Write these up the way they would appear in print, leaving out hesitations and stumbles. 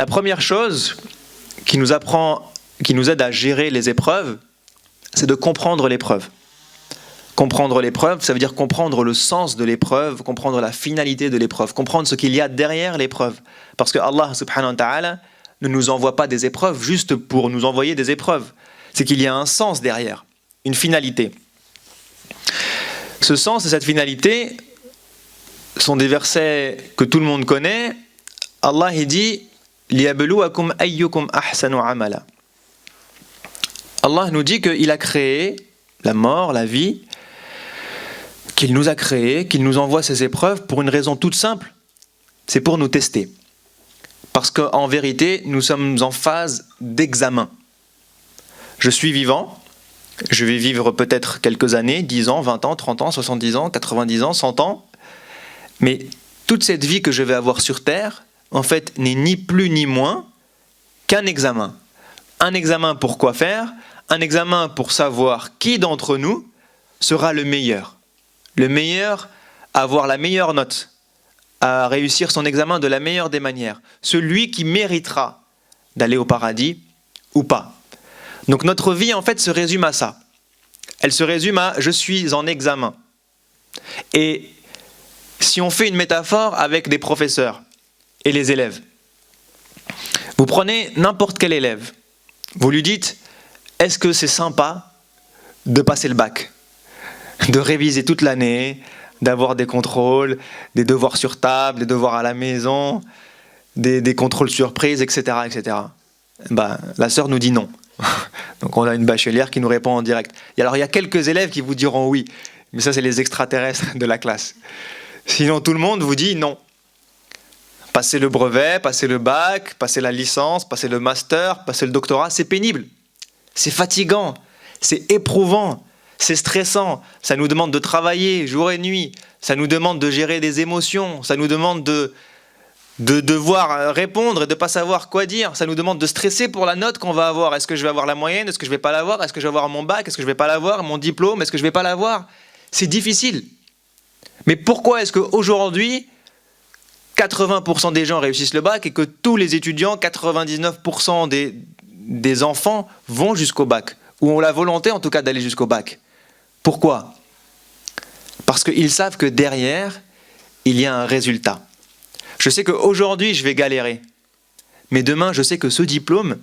La première chose qui nous aide à gérer les épreuves, c'est de comprendre l'épreuve. Comprendre l'épreuve, ça veut dire comprendre le sens de l'épreuve, comprendre la finalité de l'épreuve, comprendre ce qu'il y a derrière l'épreuve. Parce que Allah subhanahu wa ta'ala ne nous envoie pas des épreuves juste pour nous envoyer des épreuves. C'est qu'il y a un sens derrière, une finalité. Ce sens et cette finalité sont des versets que tout le monde connaît. Allah il dit لِيَبْلُوَكُمْ أَيُّكُمْ أَحْسَنُ عَمَلًا. Allah nous dit qu'il a créé la mort, la vie, qu'il nous a créé, qu'il nous envoie ces épreuves pour une raison toute simple, c'est pour nous tester. Parce qu'en vérité, nous sommes en phase d'examen. Je suis vivant, je vais vivre peut-être quelques années, 10 ans, 20 ans, 30 ans, 70 ans, 90 ans, 100 ans, mais toute cette vie que je vais avoir sur Terre, en fait, n'est ni plus ni moins qu'un examen. Un examen pour quoi faire ? Un examen pour savoir qui d'entre nous sera le meilleur. Le meilleur à avoir la meilleure note, à réussir son examen de la meilleure des manières. Celui qui méritera d'aller au paradis ou pas. Donc notre vie en fait se résume à ça. Elle se résume à « je suis en examen ». Et si on fait une métaphore avec des professeurs et les élèves, vous prenez n'importe quel élève, vous lui dites « est-ce que c'est sympa de passer le bac ? De réviser toute l'année, d'avoir des contrôles, des devoirs sur table, des devoirs à la maison, des contrôles surprises, etc. etc. » La sœur nous dit non. Donc on a une bachelière qui nous répond en direct. Et alors il y a quelques élèves qui vous diront oui, mais ça c'est les extraterrestres de la classe. Sinon tout le monde vous dit non. Passer le brevet, passer le bac, passer la licence, passer le master, passer le doctorat, c'est pénible. C'est fatigant, c'est éprouvant, c'est stressant. Ça nous demande de travailler jour et nuit, ça nous demande de gérer des émotions, ça nous demande de devoir répondre et de ne pas savoir quoi dire. Ça nous demande de stresser pour la note qu'on va avoir. Est-ce que je vais avoir la moyenne ? Est-ce que je ne vais pas l'avoir ? Est-ce que je vais avoir mon bac ? Est-ce que je ne vais pas l'avoir ? Mon diplôme ? Est-ce que je ne vais pas l'avoir ? C'est difficile. Mais pourquoi est-ce qu'aujourd'hui, 80% des gens réussissent le bac et que tous les étudiants, 99% des enfants vont jusqu'au bac, ou ont la volonté en tout cas d'aller jusqu'au bac? Pourquoi? Parce qu'ils savent que derrière, il y a un résultat. Je sais qu'aujourd'hui, je vais galérer, mais demain, je sais que ce diplôme,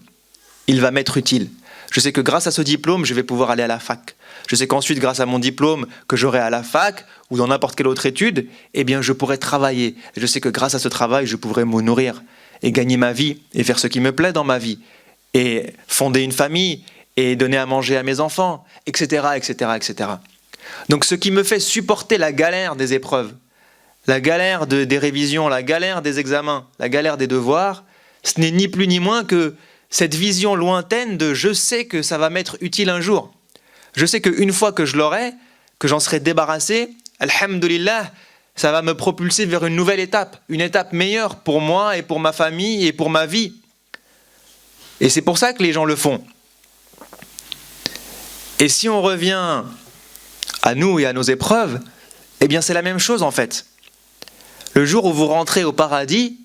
il va m'être utile. Je sais que grâce à ce diplôme, je vais pouvoir aller à la fac. Je sais qu'ensuite, grâce à mon diplôme que j'aurai à la fac ou dans n'importe quelle autre étude, eh bien, je pourrai travailler. Et je sais que grâce à ce travail, je pourrai me nourrir et gagner ma vie et faire ce qui me plaît dans ma vie et fonder une famille et donner à manger à mes enfants, etc., etc., etc. Donc, ce qui me fait supporter la galère des épreuves, la galère des révisions, la galère des examens, la galère des devoirs, ce n'est ni plus ni moins que cette vision lointaine de « je sais que ça va m'être utile un jour ». Je sais qu'une fois que je l'aurai, que j'en serai débarrassé, alhamdoulilah, ça va me propulser vers une nouvelle étape, une étape meilleure pour moi et pour ma famille et pour ma vie. Et c'est pour ça que les gens le font. Et si on revient à nous et à nos épreuves, eh bien c'est la même chose en fait. Le jour où vous rentrez au paradis,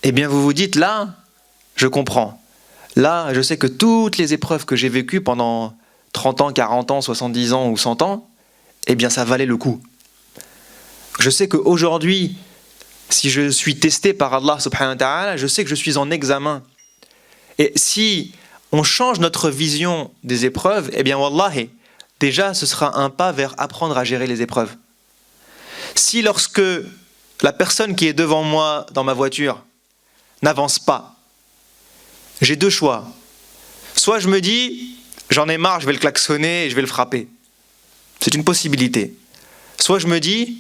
eh bien vous vous dites là, je comprends. Là, je sais que toutes les épreuves que j'ai vécues pendant 30 ans, 40 ans, 70 ans ou 100 ans, eh bien ça valait le coup. Je sais qu'aujourd'hui, si je suis testé par Allah subhanahu wa ta'ala, je sais que je suis en examen. Et si on change notre vision des épreuves, eh bien wallahi, déjà ce sera un pas vers apprendre à gérer les épreuves. Si lorsque la personne qui est devant moi dans ma voiture n'avance pas, j'ai deux choix. Soit je me dis, j'en ai marre, je vais le klaxonner et je vais le frapper. C'est une possibilité. Soit je me dis,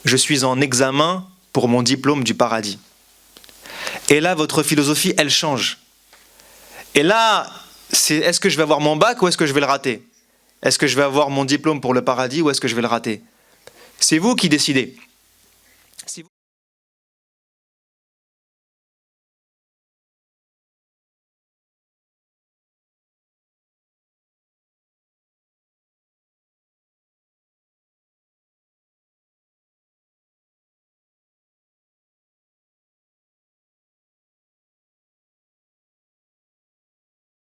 je suis en examen pour mon diplôme du paradis. Et là, votre philosophie, elle change. Et là, est-ce que je vais avoir mon bac ou est-ce que je vais le rater? Est-ce que je vais avoir mon diplôme pour le paradis ou est-ce que je vais le rater? C'est vous qui décidez.